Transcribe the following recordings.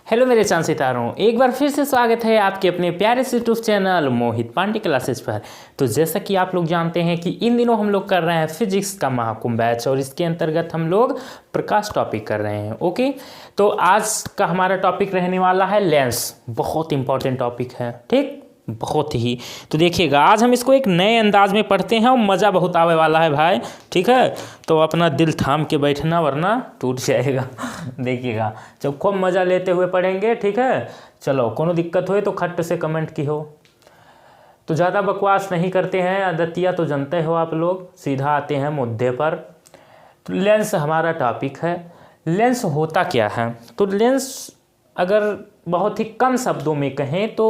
Hello मेरे चांद सितारों, एक बार फिर से स्वागत है आपके अपने प्यारे से यूट्यूब चैनल मोहित पांडे क्लासेस पर। तो जैसा कि आप लोग जानते हैं कि इन दिनों हम लोग कर रहे हैं फिजिक्स का महाकुंभ बैच और इसके अंतर्गत हम लोग प्रकाश टॉपिक कर रहे हैं। ओके, तो आज का हमारा टॉपिक रहने वाला है लेंस। बहुत इंपॉर्टेंट टॉपिक है, ठीक, बहुत ही। तो देखिएगा, आज हम इसको एक नए अंदाज में पढ़ते हैं और मज़ा बहुत आने वाला है भाई, ठीक है। तो अपना दिल थाम के बैठना वरना टूट जाएगा। देखिएगा, जब खूब मज़ा लेते हुए पढ़ेंगे, ठीक है। चलो, कोनो दिक्कत हो तो खट से कमेंट की हो। तो ज़्यादा बकवास नहीं करते हैं, आदतिया तो जानते हो आप लोग, सीधा आते हैं मुद्दे पर। तो लेंस हमारा टॉपिक है। लेंस होता क्या है? तो लेंस अगर बहुत ही कम शब्दों में कहें तो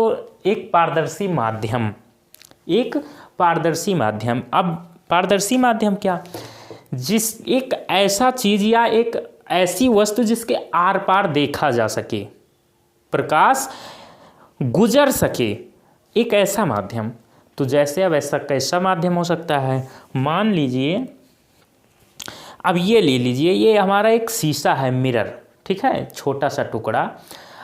एक पारदर्शी माध्यम, एक पारदर्शी माध्यम। अब पारदर्शी माध्यम क्या? एक ऐसा चीज़ या एक ऐसी वस्तु जिसके आर पार देखा जा सके, प्रकाश गुजर सके, एक ऐसा माध्यम। तो जैसे अब ऐसा कैसा माध्यम हो सकता है? मान लीजिए, अब ये ले लीजिए, ये हमारा एक शीशा है, मिरर, ठीक है, छोटा सा टुकड़ा।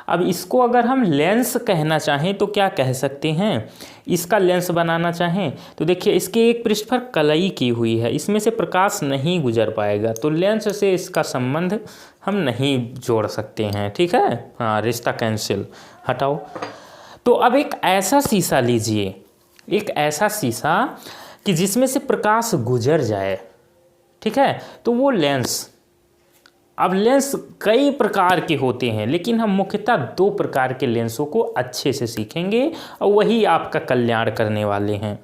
अब इसको अगर हम लेंस कहना चाहें तो क्या कह सकते हैं? इसका लेंस बनाना चाहें तो देखिए, इसके एक पृष्ठ पर कलई की हुई है, इसमें से प्रकाश नहीं गुजर पाएगा, तो लेंस से इसका संबंध हम नहीं जोड़ सकते हैं, ठीक है। हाँ, रिश्ता कैंसिल, हटाओ। तो अब एक ऐसा शीशा लीजिए, एक ऐसा शीशा कि जिसमें से प्रकाश गुजर जाए, ठीक है, तो वो लेंस। अब लेंस कई प्रकार के होते हैं, लेकिन हम मुख्यतः दो प्रकार के लेंसों को अच्छे से सीखेंगे और वही आपका कल्याण करने वाले हैं,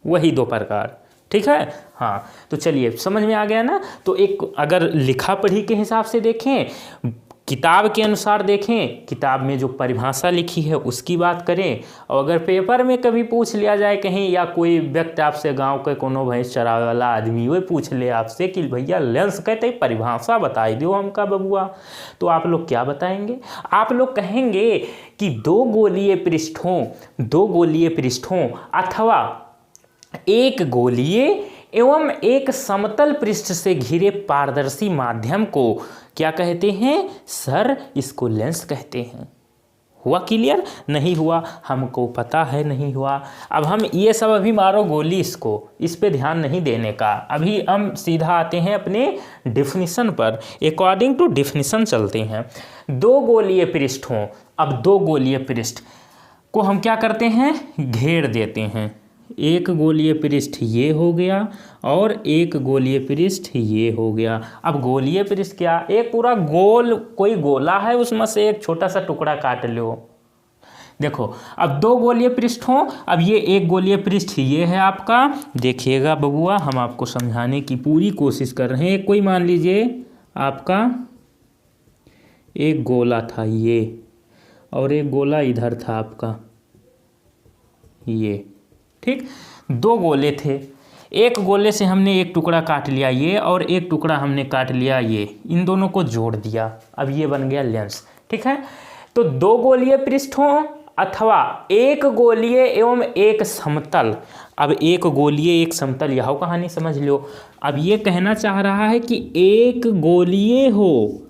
वही दो प्रकार, ठीक है। हाँ, तो चलिए, समझ में आ गया ना। तो एक अगर लिखा पढ़ी के हिसाब से देखें, किताब के अनुसार देखें, किताब में जो परिभाषा लिखी है उसकी बात करें, और अगर पेपर में कभी पूछ लिया जाए कहीं, या कोई व्यक्ति आपसे, गांव के कोनो भैंस चरावे वाला आदमी वो पूछ ले आपसे कि भैया लेंस कहते परिभाषा बताई दो हमका बबुआ, तो आप लोग क्या बताएंगे? आप लोग कहेंगे कि दो गोलीय पृष्ठों अथवा एक गोलीय एवं एक समतल पृष्ठ से घिरे पारदर्शी माध्यम को क्या कहते हैं? सर, इसको लेंस कहते हैं। हुआ क्लियर? नहीं हुआ? हमको पता है नहीं हुआ। अब हम ये सब अभी मारो गोली, इसको, इस पे ध्यान नहीं देने का। अभी हम सीधा आते हैं अपने डिफिनीशन पर, अकॉर्डिंग टू डिफिनीशन चलते हैं। दो गोलीय पृष्ठों, अब दो गोलीय पृष्ठ को हम क्या करते हैं? घेर देते हैं। एक गोलीय पृष्ठ ये हो गया और एक गोलीय पृष्ठ ये हो गया। अब गोलीय पृष्ठ क्या? एक पूरा गोल कोई गोला है, उसमें से एक छोटा सा टुकड़ा काट लो। देखो, अब दो गोलीय पृष्ठ हो, अब ये एक गोलीय पृष्ठ ये है आपका। देखिएगा बबुआ, हम आपको समझाने की पूरी कोशिश कर रहे हैं। कोई मान लीजिए आपका एक गोला था ये, और एक गोला इधर था आपका ये, ठीक। दो गोले थे, एक गोले से हमने एक टुकड़ा काट लिया ये, और एक टुकड़ा हमने काट लिया ये, इन दोनों को जोड़ दिया, अब ये बन गया लेंस, ठीक है। तो दो गोलीय पृष्ठों अथवा एक गोलीय एवं एक समतल। अब एक गोलीय एक समतल, यह कहानी समझ लो। अब ये कहना चाह रहा है कि एक गोलीय हो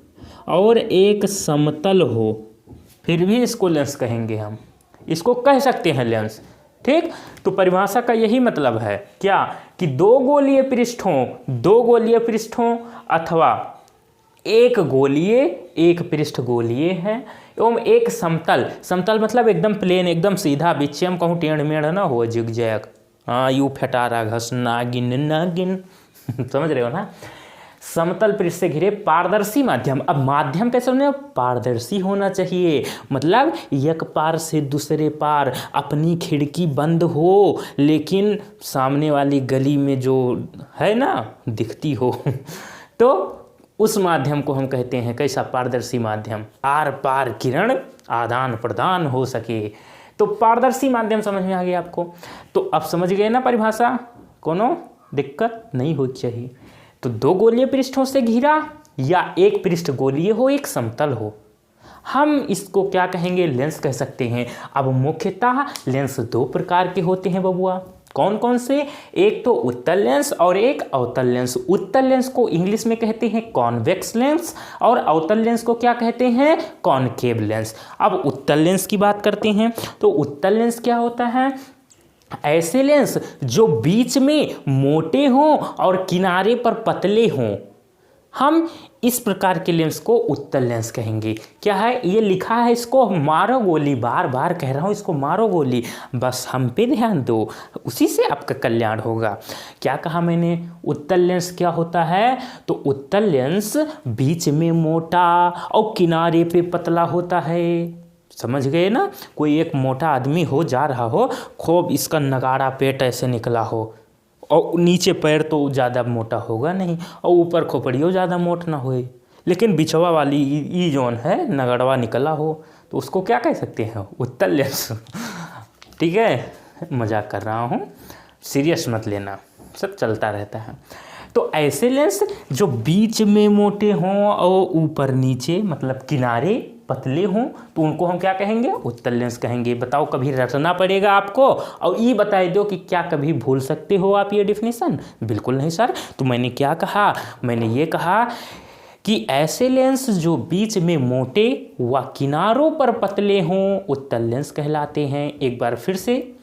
और एक समतल हो, फिर भी इसको लेंस कहेंगे हम, इसको कह सकते हैं लेंस, ठीक। तो परिभाषा का यही मतलब है क्या? कि दो गोलीय पृष्ठों अथवा एक गोलीय, एक पृष्ठ गोलीय है, एवं एक समतल मतलब एकदम प्लेन, एकदम सीधा, बीच में कहूँ टेढ़ मेढ़ ना हो, जिगजैग, हाँ, यू फटारा घस नागिन समझ रहे हो ना। समतल पृष्ठ से घिरे पारदर्शी माध्यम। अब माध्यम कैसे होना? पारदर्शी होना चाहिए, मतलब एक पार से दूसरे पार अपनी खिड़की बंद हो, लेकिन सामने वाली गली में जो है ना दिखती हो। तो उस माध्यम को हम कहते हैं कैसा? पारदर्शी माध्यम। आर पार किरण आदान प्रदान हो सके, तो पारदर्शी माध्यम समझ में आ गया आपको। तो अब समझ गए ना परिभाषा, कोनो दिक्कत नहीं होनी चाहिए। तो दो गोलीय पृष्ठों से घिरा, या एक पृष्ठ गोलीय हो एक समतल हो, हम इसको क्या कहेंगे? लेंस कह सकते हैं। अब मुख्यतः लेंस दो प्रकार के होते हैं बबुआ, कौन कौन से? एक तो उत्तल लेंस और एक अवतल लेंस। उत्तल लेंस को इंग्लिश में कहते हैं कॉन्वेक्स लेंस और अवतल लेंस को क्या कहते हैं? Concave lens. अब उत्तल लेंस की बात करते हैं। तो उत्तल लेंस क्या होता है? ऐसे लेंस जो बीच में मोटे हों और किनारे पर पतले हों, हम इस प्रकार के लेंस को उत्तल लेंस कहेंगे। क्या है ये लिखा है? इसको मारो गोली, बार बार कह रहा हूँ, इसको मारो गोली, बस हम पे ध्यान दो, उसी से आपका कल्याण होगा। क्या कहा मैंने? उत्तल लेंस क्या होता है? तो उत्तल लेंस बीच में मोटा और किनारे पे पतला होता है। समझ गए ना? कोई एक मोटा आदमी हो, जा रहा हो, खूब इसका नगाड़ा पेट ऐसे निकला हो और नीचे पैर तो ज़्यादा मोटा होगा नहीं और ऊपर खोपड़ियों ज़्यादा मोट ना होए, लेकिन बिछवा वाली ई जोन है नगड़वा निकला हो, तो उसको क्या कह सकते हैं? उत्तल लेंस। ठीक है, मजाक कर रहा हूँ, सीरियस मत लेना, सब चलता रहता है। तो ऐसे लेंस जो बीच में मोटे हों और ऊपर नीचे मतलब किनारे पतले हों, तो उनको हम क्या कहेंगे? उत्तल लेंस कहेंगे। बताओ, कभी रटना पड़ेगा आपको और ये बता दो कि क्या कभी भूल सकते हो आप ये डेफिनेशन? बिल्कुल नहीं सर। तो मैंने क्या कहा? मैंने ये कहा कि ऐसे लेंस जो बीच में मोटे व किनारों पर पतले हों उत्तल लेंस कहलाते हैं। एक बार फिर से,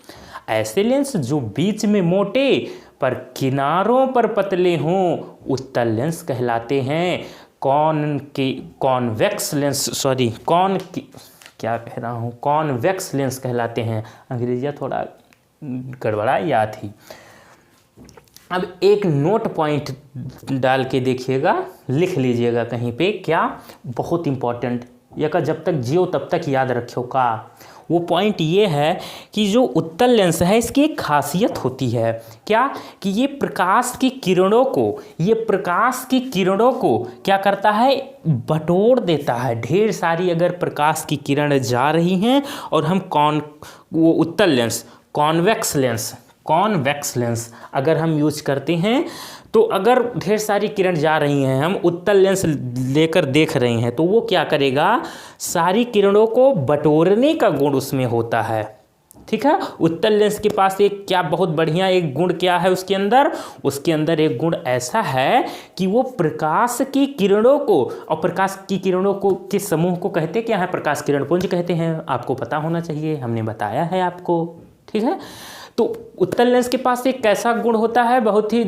ऐसे लेंस जो बीच में मोटे पर किनारों पर पतले हों उत्तल लेंस कहलाते हैं। कॉन्वेक्स लेंस, सॉरी क्या कह रहा हूँ, कॉन्वेक्स लेंस कहलाते हैं। अंग्रेजियाँ थोड़ा गड़बड़ा याद थी। अब एक नोट पॉइंट डाल के देखिएगा, लिख लीजिएगा कहीं पे, क्या बहुत इम्पोर्टेंट, यह का जब तक जियो तब तक याद रखियो का। वो पॉइंट ये है कि जो उत्तल लेंस है इसकी एक खासियत होती है, क्या कि ये प्रकाश की किरणों को क्या करता है? बटोर देता है। ढेर सारी अगर प्रकाश की किरण जा रही हैं और हम वो उत्तल लेंस कॉन्वेक्स लेंस अगर हम यूज करते हैं, तो अगर ढेर सारी किरण जा रही हैं, हम उत्तल लेंस लेकर देख रहे हैं, तो वो क्या करेगा? सारी किरणों को बटोरने का गुण उसमें होता है। ठीक है, उत्तल लेंस के पास एक क्या बहुत बढ़िया एक गुण क्या है उसके अंदर एक गुण ऐसा है कि वो प्रकाश की किरणों को, और प्रकाश की किरणों को के समूह को कहते क्या है? प्रकाश किरण पुंज कहते हैं। आपको पता होना चाहिए, हमने बताया है आपको। ठीक है, तो उत्तल लेंस के पास एक कैसा गुण होता है? बहुत ही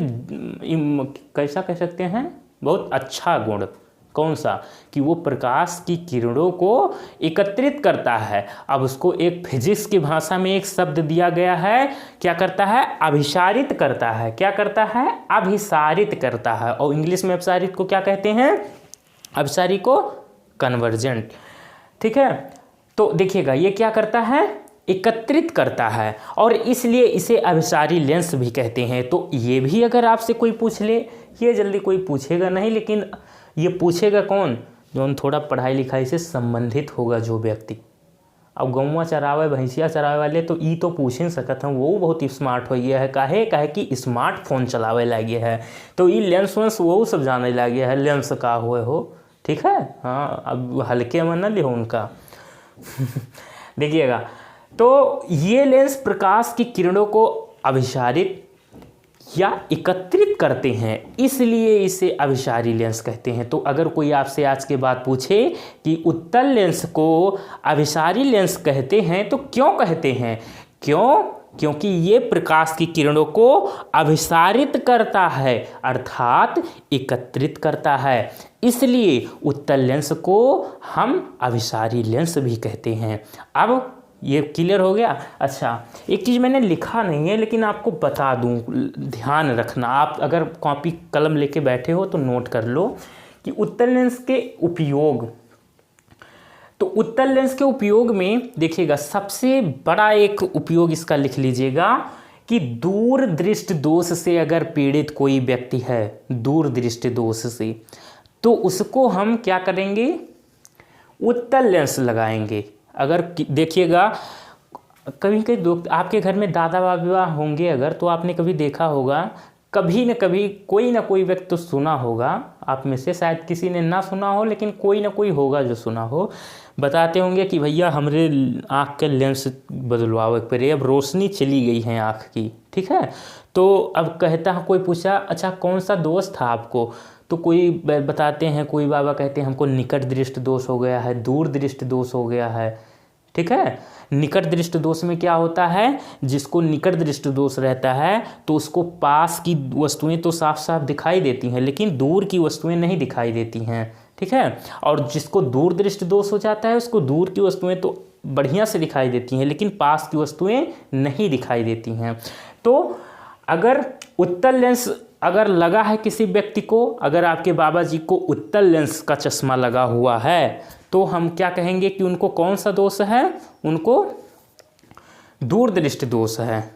कैसा कह सकते हैं? बहुत अच्छा गुण। कौन सा? कि वो प्रकाश की किरणों को एकत्रित करता है। अब उसको एक फिजिक्स की भाषा में एक शब्द दिया गया है, क्या करता है? अभिसारित करता है। क्या करता है? अभिसारित करता है। और इंग्लिश में अभिसारित को क्या कहते हैं? अभिसारी को कन्वर्जेंट। ठीक है, तो देखिएगा ये क्या करता है? एकत्रित करता है, और इसलिए इसे अभिसारी लेंस भी कहते हैं। तो ये भी अगर आपसे कोई पूछ ले, ये जल्दी कोई पूछेगा नहीं, लेकिन ये पूछेगा कौन? जो थोड़ा पढ़ाई लिखाई से संबंधित होगा जो व्यक्ति। अब गौवा चरावे भैंसिया चरावे वाले तो ई तो पूछ ही सकते हैं, वो बहुत स्मार्ट हो गया है। काहे कि स्मार्टफोन चलावे लगे है, तो ई लेंस वेंस वो सब जाने लगे है, लेंस का हुए हो। ठीक है, हाँ, अब हल्के में न लिहो उनका। देखिएगा, तो ये लेंस प्रकाश की किरणों को अभिसारित या एकत्रित करते हैं, इसलिए इसे अभिसारी लेंस कहते हैं। तो अगर कोई आपसे आज के बाद पूछे कि उत्तल लेंस को अभिसारी लेंस कहते हैं, तो क्यों कहते हैं? क्योंकि ये प्रकाश की किरणों को अभिसारित करता है, अर्थात एकत्रित करता है, इसलिए उत्तल लेंस को हम अभिसारी लेंस भी कहते हैं। अब ये क्लियर हो गया? अच्छा, एक चीज़ मैंने लिखा नहीं है लेकिन आपको बता दूं, ध्यान रखना। आप अगर कॉपी कलम लेके बैठे हो तो नोट कर लो कि उत्तल लेंस के उपयोग, तो उत्तल लेंस के उपयोग में देखिएगा सबसे बड़ा एक उपयोग इसका लिख लीजिएगा कि दूर दृष्टि दोष से अगर पीड़ित कोई व्यक्ति है, दूर दृष्टि दोष से, तो उसको हम क्या करेंगे? उत्तल लेंस लगाएंगे। अगर देखिएगा कभी कभी आपके घर में दादा बाबा होंगे अगर, तो आपने कभी देखा होगा कभी न कभी कोई ना कोई व्यक्ति तो सुना होगा, आप में से शायद किसी ने ना सुना हो, लेकिन कोई ना कोई होगा जो सुना हो। बताते होंगे कि भैया हमरे आँख के लेंस बदलवावे पड़े, अब रोशनी चली गई है आँख की, ठीक है। तो अब कहता है, कोई पूछा अच्छा कौन सा दोष था आपको, तो कोई बताते हैं, कोई बाबा कहते हैं हमको निकट दृष्टि दोष हो गया है, दूर दृष्टि दोष हो गया है, ठीक है। निकट दृष्टि दोष में क्या होता है, जिसको निकट दृष्टि दोष रहता है तो उसको पास की वस्तुएं तो साफ साफ दिखाई देती हैं, लेकिन दूर की वस्तुएं नहीं दिखाई देती हैं, ठीक है। और जिसको दूर दृष्टि दोष हो जाता है उसको दूर की वस्तुएं तो बढ़िया से दिखाई देती हैं, लेकिन पास की वस्तुएं नहीं दिखाई देती हैं। तो अगर उत्तल लेंस अगर लगा है किसी व्यक्ति को, अगर आपके बाबा जी को उत्तल लेंस का चश्मा लगा हुआ है, तो हम क्या कहेंगे कि उनको कौन सा दोष है, उनको दूरदृष्टि दोष है,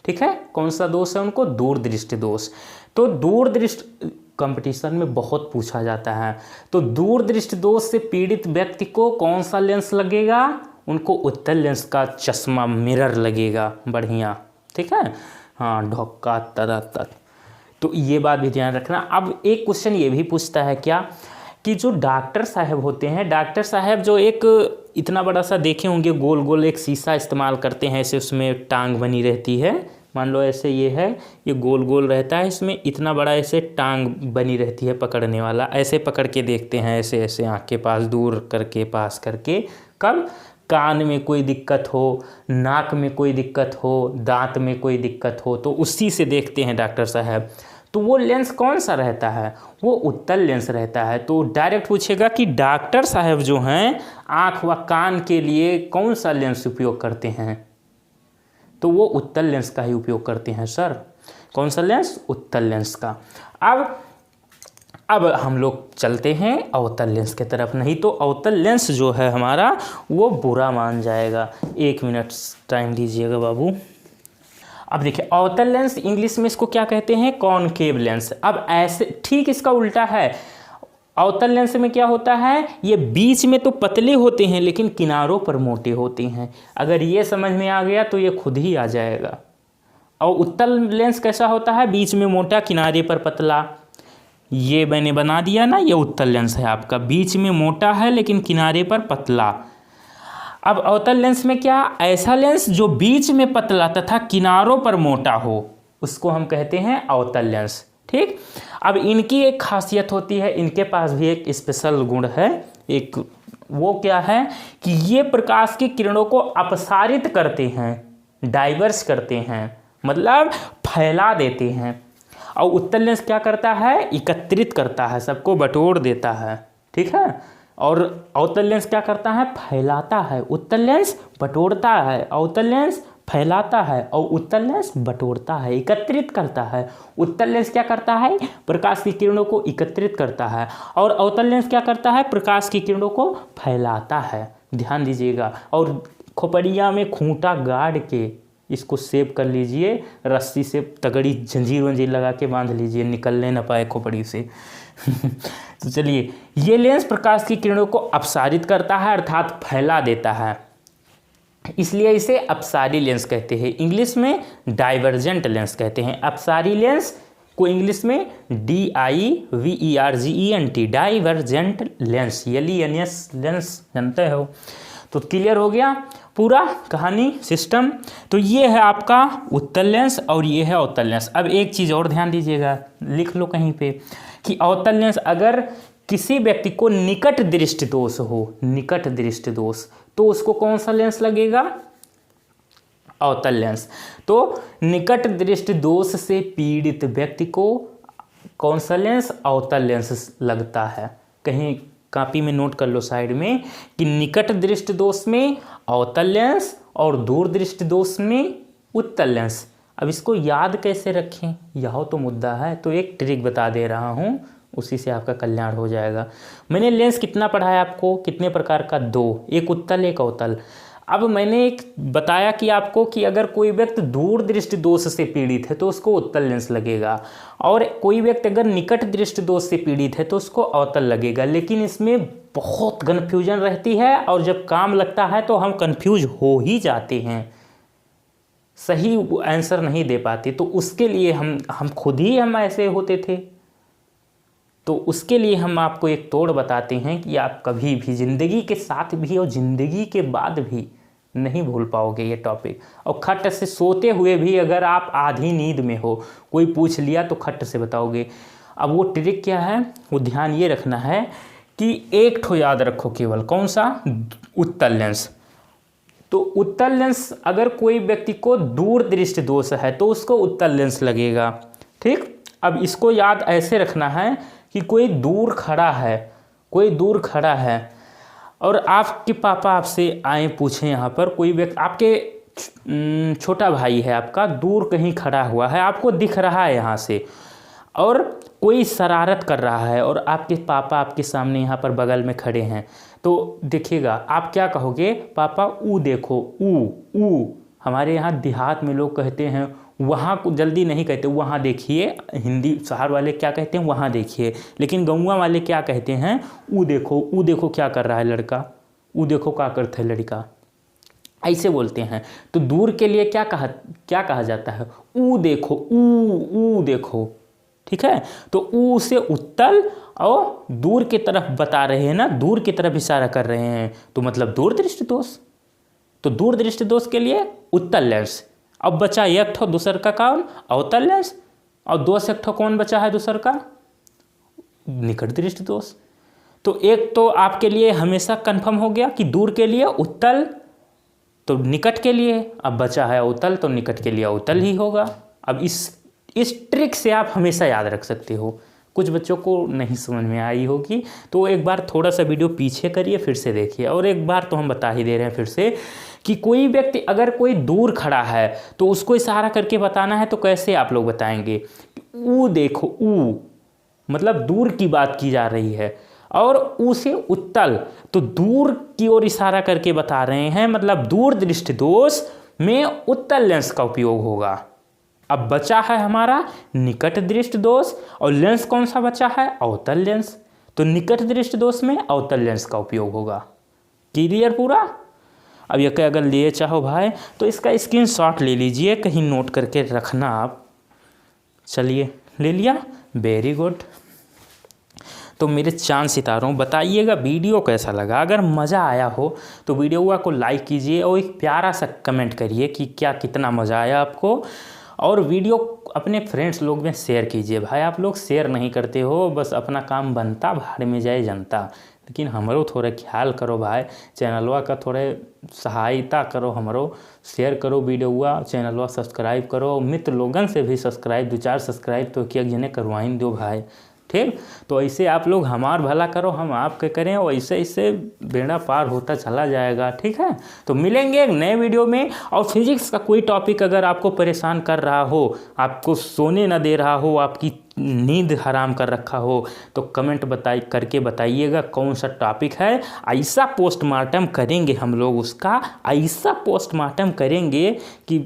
ठीक है। कौन सा दोष है उनको, दूरदृष्टि दोष। तो दूरदृष्टि कंपटीशन में बहुत पूछा जाता है। तो दूरदृष्टि दोष से पीड़ित व्यक्ति को कौन सा लेंस लगेगा, उनको उत्तल लेंस का चश्मा मिरर लगेगा, बढ़िया, ठीक है। हाँ, ढोका तरह। तो ये बात भी ध्यान रखना। अब एक क्वेश्चन ये भी पूछता है क्या, कि जो डॉक्टर साहब होते हैं, डॉक्टर साहब जो एक इतना बड़ा सा देखे होंगे गोल गोल एक शीशा इस्तेमाल करते हैं, ऐसे उसमें टांग बनी रहती है, मान लो ऐसे ये है, ये गोल गोल रहता है, इसमें इतना बड़ा ऐसे टांग बनी रहती है पकड़ने वाला, ऐसे पकड़ के देखते हैं, ऐसे ऐसे आँख के पास दूर करके पास करके। कब कान में कोई दिक्कत हो, नाक में कोई दिक्कत हो, दांत में कोई दिक्कत हो, तो उसी से देखते हैं डॉक्टर साहब। तो वो लेंस कौन सा रहता है, वो उत्तल लेंस रहता है। तो डायरेक्ट पूछेगा कि डॉक्टर साहब जो हैं आँख व कान के लिए कौन सा लेंस उपयोग करते हैं, तो वो उत्तल लेंस का ही उपयोग करते हैं सर। कौन सा लेंस, उत्तल लेंस का। अब हम लोग चलते हैं अवतल लेंस के तरफ। नहीं तो अवतल लेंस जो है हमारा वो बुरा मान जाएगा। 1 मिनट टाइम दीजिएगा बाबू। अब देखिए, अवतल लेंस इंग्लिश में इसको क्या कहते हैं, कॉनकेव लेंस। अब ऐसे ठीक इसका उल्टा है। अवतल लेंस में क्या होता है, ये बीच में तो पतले होते हैं लेकिन किनारों पर मोटे होते हैं। अगर ये समझ में आ गया तो ये खुद ही आ जाएगा। और उत्तल लेंस कैसा होता है, बीच में मोटा किनारे पर पतला। ये मैंने बना दिया ना, ये उत्तल लेंस है आपका, बीच में मोटा है लेकिन किनारे पर पतला। अब अवतल लेंस में क्या, ऐसा लेंस जो बीच में पतला तथा किनारों पर मोटा हो, उसको हम कहते हैं अवतल लेंस, ठीक। अब इनकी एक खासियत होती है, इनके पास भी एक स्पेशल गुण है, एक वो क्या है कि ये प्रकाश की किरणों को अपसारित करते हैं, डाइवर्स करते हैं, मतलब फैला देते हैं। और उत्तल लेंस क्या करता है, एकत्रित करता है, सबको बटोर देता है, ठीक है। और अवतल लेंस क्या करता है, फैलाता है। उत्तल लेंस बटोरता है, अवतल लेंस फैलाता है, और उत्तल लेंस बटोरता है, एकत्रित करता है। उत्तल लेंस क्या करता है, प्रकाश की किरणों को एकत्रित करता है, और अवतल लेंस क्या करता है, प्रकाश की किरणों को फैलाता है। ध्यान दीजिएगा। और खोपड़िया में खूंटा गाड़ के इसको सेव कर लीजिए, रस्सी से तगड़ी जंजीर वंजीर लगा के बांध लीजिए, निकलने ना पाए खोपड़ी से। तो चलिए, ये लेंस प्रकाश की किरणों को अपसारित करता है, अर्थात फैला देता है, इसलिए इसे अपसारी लेंस कहते हैं। इंग्लिश में डाइवर्जेंट लेंस कहते हैं। अपसारी लेंस को इंग्लिश में DIVERGENT, divergent lens, LENS lens जानते हो। तो क्लियर हो गया पूरा कहानी सिस्टम। तो ये है आपका उत्तल लेंस और ये है अवतल लेंस। अब एक चीज़ और ध्यान दीजिएगा, लिख लो कहीं पे, कि अवतल लेंस अगर किसी व्यक्ति को निकट दृष्टि दोष हो, निकट दृष्टि दोष, तो उसको कौन सा लेंस लगेगा, अवतल लेंस। तो निकट दृष्टि दोष से पीड़ित व्यक्ति को कौन सा लेंस, अवतल लेंस लगता है। कहीं कॉपी में नोट कर लो साइड में कि निकट दृष्टि दोष में अवतल लेंस और दूर दृष्टि दोष में उत्तल लेंस। अब इसको याद कैसे रखें, यह तो मुद्दा है। तो एक ट्रिक बता दे रहा हूँ, उसी से आपका कल्याण हो जाएगा। मैंने लेंस कितना पढ़ाया आपको, कितने प्रकार का, 2, एक उत्तल एक अवतल। अब मैंने एक बताया कि आपको कि अगर कोई व्यक्ति दूर दृष्टि दोष से पीड़ित है तो उसको उत्तल लेंस लगेगा, और कोई व्यक्ति अगर निकट दृष्टि दोष से पीड़ित है तो उसको अवतल लगेगा। लेकिन इसमें बहुत कन्फ्यूजन रहती है, और जब काम लगता है तो हम कन्फ्यूज हो ही जाते हैं। सही आंसर नहीं दे पाते तो उसके लिए हम खुद ही हम ऐसे होते थे। तो उसके लिए हम आपको एक तोड़ बताते हैं कि आप कभी भी ज़िंदगी के साथ भी और ज़िंदगी के बाद भी नहीं भूल पाओगे ये टॉपिक। और खट से सोते हुए भी अगर आप आधी नींद में हो, कोई पूछ लिया तो खट से बताओगे। अब वो ट्रिक क्या है, वो ध्यान ये रखना है कि एक ठो याद रखो केवल, कौन सा, उत्तल लेंस। तो उत्तल लेंस अगर कोई व्यक्ति को दूरदृष्टि दोष है तो उसको उत्तल लेंस लगेगा। ठीक, अब इसको याद ऐसे रखना है कि कोई दूर खड़ा है, कोई दूर खड़ा है और आपके पापा आपसे आए पूछें, यहाँ पर कोई व्यक्ति आपके छोटा भाई है आपका, दूर कहीं खड़ा हुआ है, आपको दिख रहा है यहाँ से, और कोई शरारत कर रहा है और आपके पापा आपके सामने यहाँ पर बगल में खड़े हैं। तो देखिएगा आप क्या कहोगे, पापा ऊ देखो, ऊ हमारे यहाँ देहात में लोग कहते हैं, वहाँ को जल्दी नहीं कहते, वहाँ देखिए। हिंदी शहर वाले क्या कहते हैं, वहाँ देखिए। लेकिन गौवा वाले क्या कहते हैं, ऊ देखो क्या कर रहा है लड़का, ऊ देखो क्या करता है लड़का, ऐसे बोलते हैं। तो दूर के लिए क्या कहा जाता है, ऊ देखो, ऊ देखो। ठीक है, तो ऊ से उत्तल और दूर की तरफ बता रहे हैं ना, दूर की तरफ इशारा कर रहे हैं, तो मतलब दूरदृष्टि दोष। तो दूरदृष्टि दोष के लिए उत्तल लेंस। अब बचा एक ठो दूसर का कौन, अवतल लेंस, और दोष एक ठो कौन बचा है दूसर का, निकट दृष्टि दोष। तो एक तो आपके लिए हमेशा कंफर्म हो गया कि दूर के लिए उत्तल, तो निकट के लिए अब बचा है अवतल, तो निकट के लिए अवतल ही होगा। अब इस ट्रिक से आप हमेशा याद रख सकते हो। कुछ बच्चों को नहीं समझ में आई होगी तो एक बार थोड़ा सा वीडियो पीछे करिए, फिर से देखिए। और एक बार तो हम बता ही दे रहे हैं फिर से कि कोई व्यक्ति अगर कोई दूर खड़ा है तो उसको इशारा करके बताना है, तो कैसे आप लोग बताएंगे, ऊ देखो, ऊ मतलब दूर की बात की जा रही है, और ऊ से उत्तल, तो दूर की ओर इशारा करके बता रहे हैं, मतलब दूर दृष्टि दोष में उत्तल लेंस का उपयोग होगा। अब बचा है हमारा निकट दृष्टि दोष, और लेंस कौन सा बचा है, अवतल लेंस। तो निकट दृष्टि दोष में अवतल लेंस का उपयोग होगा। क्लियर पूरा। अब ये अगर लिए चाहो भाई तो इसका स्क्रीनशॉट ले लीजिए, कहीं नोट करके रखना आप। चलिए ले लिया, वेरी गुड। तो मेरे चांद सितारों बताइएगा वीडियो कैसा लगा। अगर मज़ा आया हो तो वीडियो को लाइक कीजिए और एक प्यारा सा कमेंट करिए कि क्या कितना मज़ा आया आपको। और वीडियो अपने फ्रेंड्स लोग में शेयर कीजिए। भाई आप लोग शेयर नहीं करते हो, बस अपना काम बनता, भाड़ में जाए जनता। लेकिन हमरो थोड़ा ख्याल करो भाई, चैनलवा का थोड़े सहायता करो, हमरो शेयर करो वीडियोवा, चैनलवा सब्सक्राइब करो, मित्र लोगन से भी सब्सक्राइब, 2-4 सब्सक्राइब तो क्या जिन्हें करवाइन दो भाई। ठीक, तो ऐसे आप लोग हमार भला करो, हम आपके करें, और ऐसे ऐसे बेड़ा पार होता चला जाएगा। ठीक है, तो मिलेंगे एक नए वीडियो में। और फिजिक्स का कोई टॉपिक अगर आपको परेशान कर रहा हो, आपको सोने ना दे रहा हो, आपकी नींद हराम कर रखा हो, तो कमेंट करके बताइएगा कौन सा टॉपिक है। ऐसा पोस्टमार्टम करेंगे हम लोग, उसका ऐसा पोस्टमार्टम करेंगे कि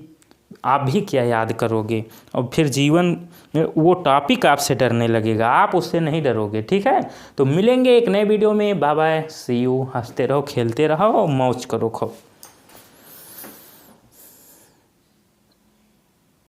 आप भी क्या याद करोगे, और फिर जीवन में वो टॉपिक आपसे डरने लगेगा, आप उससे नहीं डरोगे। ठीक है, तो मिलेंगे एक नए वीडियो में। Bye bye, see you. हंसते रहो, खेलते रहो, मौज करो खूब।